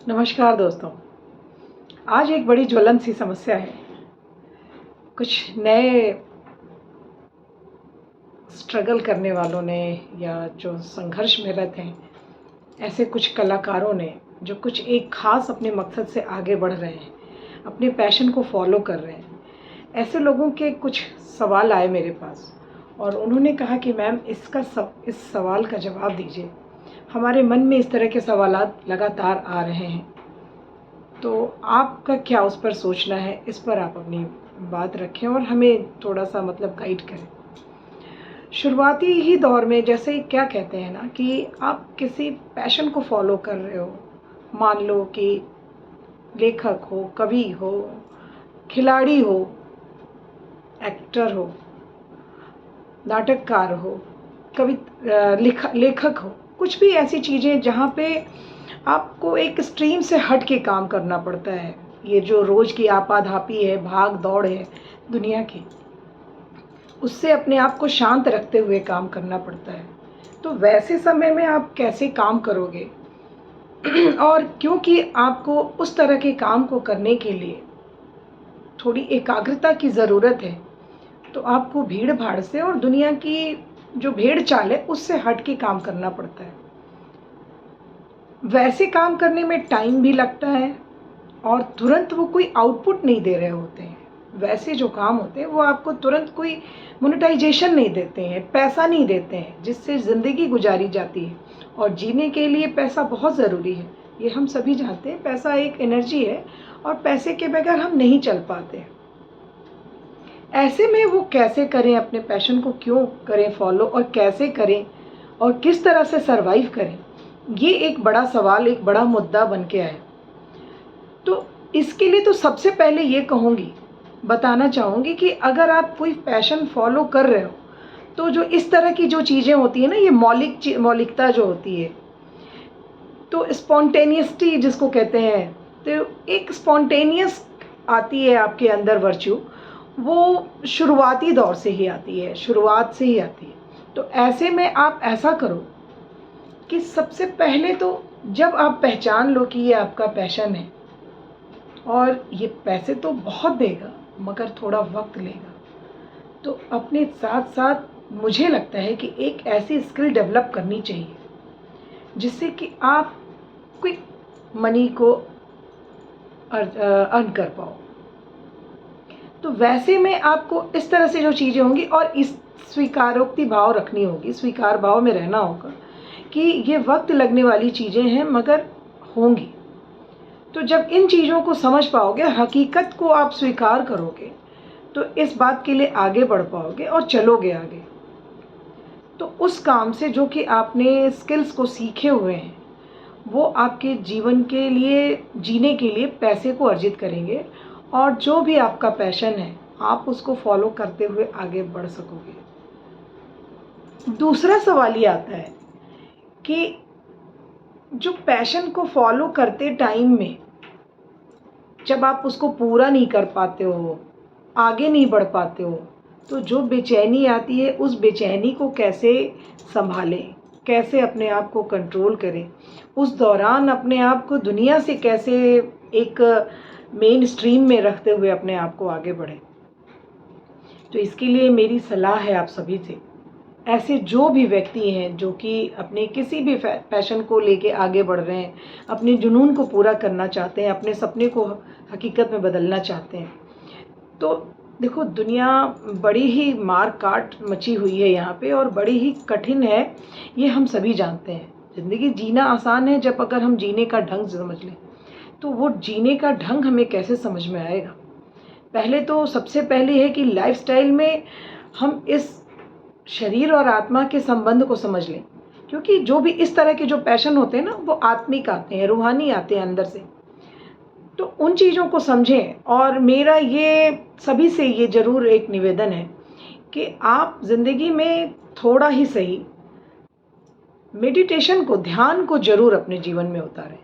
नमस्कार दोस्तों। आज एक बड़ी ज्वलंत सी समस्या है। कुछ नए स्ट्रगल करने वालों ने या जो संघर्ष में रहते हैं, ऐसे कुछ कलाकारों ने जो कुछ एक ख़ास अपने मकसद से आगे बढ़ रहे हैं, अपने पैशन को फ़ॉलो कर रहे हैं। ऐसे लोगों के कुछ सवाल आए मेरे पास और उन्होंने कहा कि मैम इस सवाल का जवाब दीजिए। हमारे मन में इस तरह के सवालात लगातार आ रहे हैं। तो आपका क्या उस पर सोचना है, इस पर आप अपनी बात रखें और हमें थोड़ा-सा गाइड करें। शुरुआती ही दौर में जैसे क्या कहते हैं ना कि आप किसी पैशन को फ़ॉलो कर रहे हो, मान लो कि लेखक हो, कवि हो, खिलाड़ी हो, एक्टर हो, नाटककार हो, लेखक हो, कुछ भी ऐसी चीज़ें जहाँ पे आपको एक स्ट्रीम से हट के काम करना पड़ता है। ये जो रोज़ की आपाधापी है, भाग-दौड़ है दुनिया की, उससे अपने आप को शांत रखते हुए काम करना पड़ता है। तो वैसे समय में आप कैसे काम करोगे? और क्योंकि आपको उस तरह के काम को करने के लिए थोड़ी एकाग्रता की ज़रूरत है, तो आपको भीड़-भाड़ से और दुनिया की जो भेड़-चाल है, उससे हट के काम करना पड़ता है। वैसे काम करने में टाइम भी लगता है और तुरंत वो कोई आउटपुट नहीं दे रहे होते हैं। वैसे जो काम होते हैं वो आपको तुरंत कोई मोनेटाइज़ेशन नहीं देते हैं, पैसा नहीं देते हैं, जिससे ज़िंदगी गुजारी जाती है और जीने के लिए पैसा बहुत ज़रूरी है। ये हम सभी जानते हैं, पैसा एक एनर्जी है और पैसे के बगैर हम नहीं चल पाते। ऐसे में वो कैसे करें, अपने पैशन को क्यों करें फ़ॉलो और कैसे करें और किस तरह से सर्वाइव करें? ये एक बड़ा सवाल, एक बड़ा मुद्दा बन के आया। तो इसके लिए तो सबसे पहले ये कहूँगी, बताना चाहूँगी कि अगर आप कोई पैशन फ़ॉलो कर रहे हो, तो जो इस तरह की जो चीज़ें होती हैं ना, ये मौलिकता जो होती है, तो स्पॉन्टेनियसटी जिसको कहते हैं, तो एक स्पॉन्टेनियस आती है आपके अंदर वर्च्यू, वो शुरुआती दौर से ही आती है, शुरुआत से ही आती है। तो ऐसे में आप ऐसा करो कि सबसे पहले तो जब आप पहचान लो कि ये आपका पैशन है और ये पैसे तो बहुत देगा मगर थोड़ा वक्त लेगा, तो अपने साथ-साथ मुझे लगता है कि एक ऐसी स्किल डेवलप करनी चाहिए जिससे कि आप क्विक मनी को अर्न कर पाओ। तो वैसे में आपको इस तरह से जो चीज़ें होंगी और इस स्वीकारोक्ति भाव रखनी होगी, स्वीकार भाव में रहना होगा कि ये वक्त लगने वाली चीज़ें हैं मगर होंगी। तो जब इन चीज़ों को समझ पाओगे, हकीकत को आप स्वीकार करोगे, तो इस बात के लिए आगे बढ़ पाओगे और चलोगे आगे। तो उस काम से जो कि आपने स्किल्स को सीखे हुए हैं, वो आपके जीवन के लिए, जीने के लिए पैसे को अर्जित करेंगे और जो भी आपका पैशन है, आप उसको फ़ॉलो करते हुए आगे बढ़ सकोगे। दूसरा सवाल ये आता है कि जो पैशन को फ़ॉलो करते टाइम में जब आप उसको पूरा नहीं कर पाते हो, आगे नहीं बढ़ पाते हो, तो जो बेचैनी आती है, उस बेचैनी को कैसे सँभालें? कैसे अपने आप को कंट्रोल करें? उस दौरान अपने आप को दुनिया से कैसे एक मेन स्ट्रीम में रखते हुए अपने आप को आगे बढ़ें? तो इसके लिए मेरी सलाह है आप सभी से, ऐसे जो भी व्यक्ति हैं जो कि अपने किसी भी पैशन को लेके आगे बढ़ रहे हैं, अपने जुनून को पूरा करना चाहते हैं, अपने सपने को हकीकत में बदलना चाहते हैं, तो देखो दुनिया बड़ी ही मार काट मची हुई है यहाँ पे और बड़ी ही कठिन है, ये हम सभी जानते हैं। ज़िंदगी जीना आसान है जब अगर हम जीने का ढंग समझ लें, तो वो जीने का ढंग हमें कैसे समझ में आएगा? पहले तो सबसे पहले है कि लाइफ़स्टाइल में हम इस शरीर और आत्मा के संबंध को समझ लें, क्योंकि जो भी इस तरह के जो पैशन होते हैं ना, वो आत्मिक आते हैं, रूहानी आते हैं अंदर से। तो उन चीज़ों को समझें और मेरा ये सभी से ये ज़रूर एक निवेदन है कि आप ज़िंदगी में थोड़ा ही सही मेडिटेशन को, ध्यान को ज़रूर अपने जीवन में उतारें।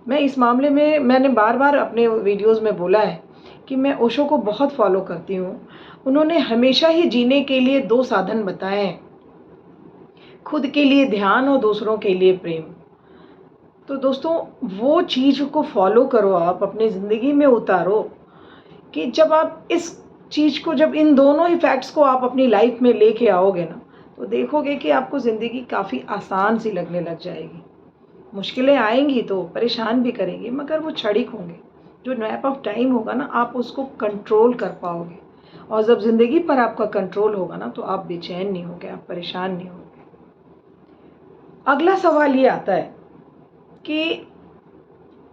मैं इस मामले में मैंने बार-बार अपने वीडियोज़ में बोला है कि मैं ओशो को बहुत फ़ॉलो करती हूँ। उन्होंने हमेशा ही जीने के लिए 2 साधन बताए हैं, खुद के लिए ध्यान और दूसरों के लिए प्रेम। तो दोस्तों वो चीज़ को फॉलो करो, आप अपनी ज़िंदगी में उतारो कि जब आप इस चीज़ को, जब इन दोनों ही फैक्ट्स को आप अपनी लाइफ में लेके आओगे ना, तो देखोगे कि आपको ज़िंदगी काफ़ी आसान सी लगने लग जाएगी। मुश्किलें आएंगी तो परेशान भी करेंगी, मगर वो क्षणिक होंगे। जो नैप ऑफ टाइम होगा ना, आप उसको कंट्रोल कर पाओगे। और जब ज़िंदगी पर आपका कंट्रोल होगा ना, तो आप बेचैन नहीं होगे, आप परेशान नहीं होगे। अगला सवाल ये आता है कि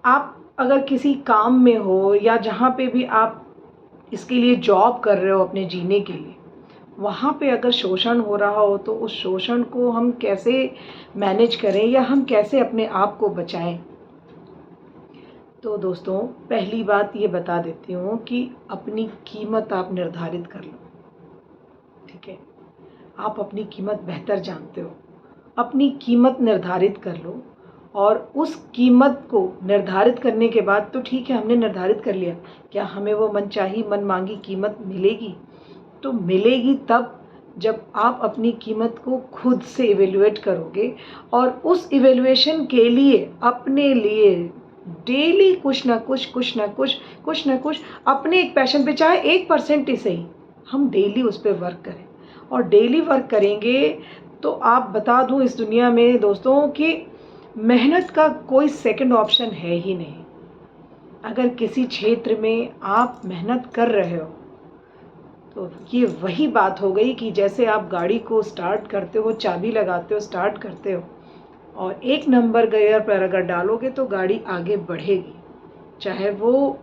आप अगर किसी काम में हो या जहाँ पे भी आप इसके लिए जॉब कर रहे हो अपने जीने के लिए, वहाँ पे अगर शोषण हो रहा हो तो उस शोषण को हम कैसे मैनेज करें या हम कैसे अपने आप को बचाएं। तो दोस्तों पहली बात ये बता देती हूँ कि अपनी कीमत आप निर्धारित कर लो। ठीक है, आप अपनी कीमत बेहतर जानते हो, अपनी कीमत निर्धारित कर लो। और उस कीमत को निर्धारित करने के बाद तो ठीक है, हमने निर्धारित कर लिया, क्या हमें वो मनचाही मन मांगी कीमत मिलेगी? तो मिलेगी तब जब आप अपनी कीमत को खुद से इवेल्युएट करोगे और उस इवेल्युएशन के लिए अपने लिए डेली कुछ ना कुछ अपने एक पैशन पे, चाहे 1% ही सही, हम डेली उस पर वर्क करें। और डेली वर्क करेंगे तो आप बता दूं इस दुनिया में दोस्तों कि मेहनत का कोई सेकंड ऑप्शन है ही नहीं। अगर किसी क्षेत्र में आप मेहनत कर रहे हो तो ये वही बात हो गई कि जैसे आप गाड़ी को स्टार्ट करते हो, चाबी लगाते हो, स्टार्ट करते हो, और 1 नंबर गियर पर अगर डालोगे तो गाड़ी आगे बढ़ेगी। चाहे वो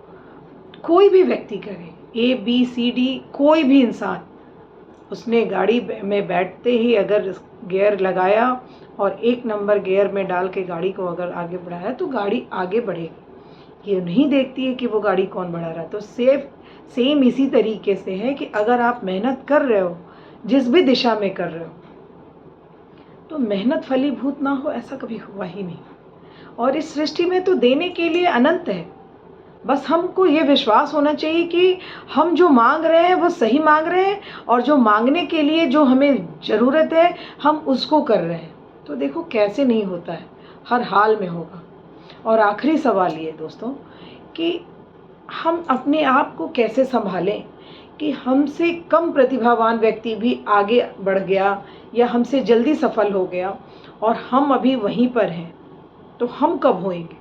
कोई भी व्यक्ति करे, ABCD, कोई भी इंसान, उसने गाड़ी में बैठते ही अगर गियर लगाया और 1 नंबर गियर में डाल के गाड़ी को अगर आगे बढ़ाया तो गाड़ी आगे बढ़ेगी। ये नहीं देखती है कि वो गाड़ी कौन बढ़ा रहा है। तो सेम इसी तरीके से है कि अगर आप मेहनत कर रहे हो, जिस भी दिशा में कर रहे हो, तो मेहनत फलीभूत ना हो ऐसा कभी हुआ ही नहीं। और इस सृष्टि में तो देने के लिए अनंत है। बस हमको ये विश्वास होना चाहिए कि हम जो मांग रहे हैं वो सही मांग रहे हैं, और जो मांगने के लिए जो हमें ज़रूरत है हम उसको कर रहे हैं। तो देखो कैसे नहीं होता है, हर हाल में होगा। और आखिरी सवाल ये दोस्तों कि हम अपने आप को कैसे संभालें कि हमसे कम प्रतिभावान व्यक्ति भी आगे बढ़ गया या हमसे जल्दी सफल हो गया और हम अभी वहीं पर हैं, तो हम कब होएंगे?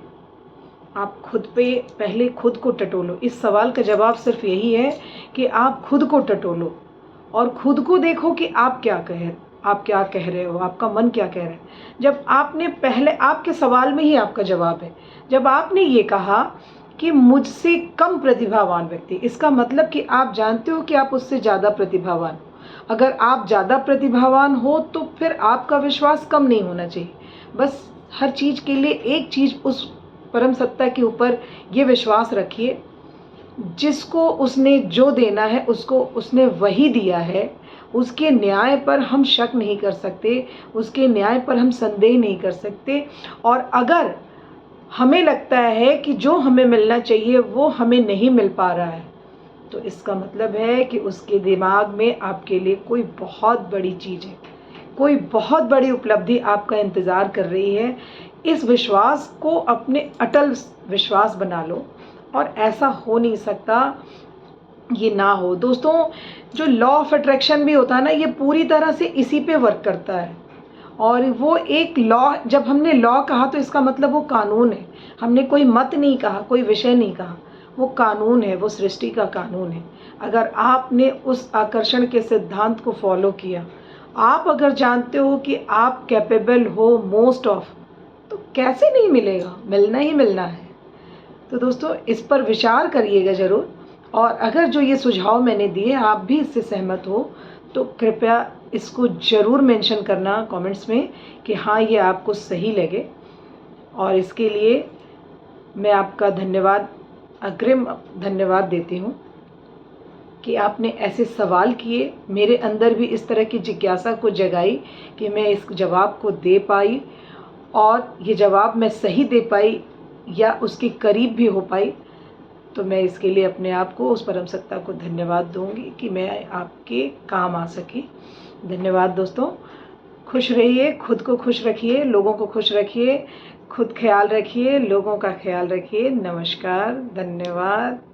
आप खुद पे पहले खुद को टटोलो। इस सवाल का जवाब सिर्फ यही है कि आप खुद को टटोलो और खुद को देखो कि आप क्या कह रहे हो, आपका मन क्या कह रहा है। जब आपने पहले, आपके सवाल में ही आपका जवाब है। जब आपने ये कहा कि मुझसे कम प्रतिभावान व्यक्ति, इसका मतलब कि आप जानते हो कि आप उससे ज़्यादा प्रतिभावान हो। अगर आप ज़्यादा प्रतिभावान हो तो फिर आपका विश्वास कम नहीं होना चाहिए। बस हर चीज़ के लिए एक चीज़, उस परम सत्ता के ऊपर ये विश्वास रखिए, जिसको उसने जो देना है उसको उसने वही दिया है। उसके न्याय पर हम शक नहीं कर सकते, उसके न्याय पर हम संदेह नहीं कर सकते। और अगर हमें लगता है कि जो हमें मिलना चाहिए वो हमें नहीं मिल पा रहा है, तो इसका मतलब है कि उसके दिमाग में आपके लिए कोई बहुत बड़ी चीज़ है, कोई बहुत बड़ी उपलब्धि आपका इंतज़ार कर रही है। इस विश्वास को अपने अटल विश्वास बना लो, और ऐसा हो नहीं सकता ये ना हो। दोस्तों जो लॉ ऑफ अट्रैक्शन भी होता है ना, ये पूरी तरह से इसी पे वर्क करता है। और वो एक लॉ, जब हमने लॉ कहा तो इसका मतलब वो कानून है। हमने कोई मत नहीं कहा, कोई विषय नहीं कहा, वो कानून है, वो सृष्टि का कानून है। अगर आपने उस आकर्षण के सिद्धांत को फॉलो किया, आप अगर जानते हो कि आप कैपेबल हो मोस्ट ऑफ, तो कैसे नहीं मिलेगा, मिलना ही मिलना है। तो दोस्तों इस पर विचार करिएगा ज़रूर। और अगर जो ये सुझाव मैंने दिए आप भी इससे सहमत हो तो कृपया इसको ज़रूर मेंशन करना कमेंट्स में कि हाँ ये आपको सही लगे। और इसके लिए मैं आपका धन्यवाद, अग्रिम धन्यवाद देती हूँ कि आपने ऐसे सवाल किए, मेरे अंदर भी इस तरह की जिज्ञासा को जगाई कि मैं इस जवाब को दे पाई, और ये जवाब मैं सही दे पाई या उसके करीब भी हो पाई। तो मैं इसके लिए अपने आप को, उस परम सत्ता को धन्यवाद दूंगी कि मैं आपके काम आ सकी। धन्यवाद दोस्तों, खुश रहिए, खुद को खुश रखिए, लोगों को खुश रखिए, खुद ख्याल रखिए, लोगों का ख्याल रखिए। नमस्कार, धन्यवाद।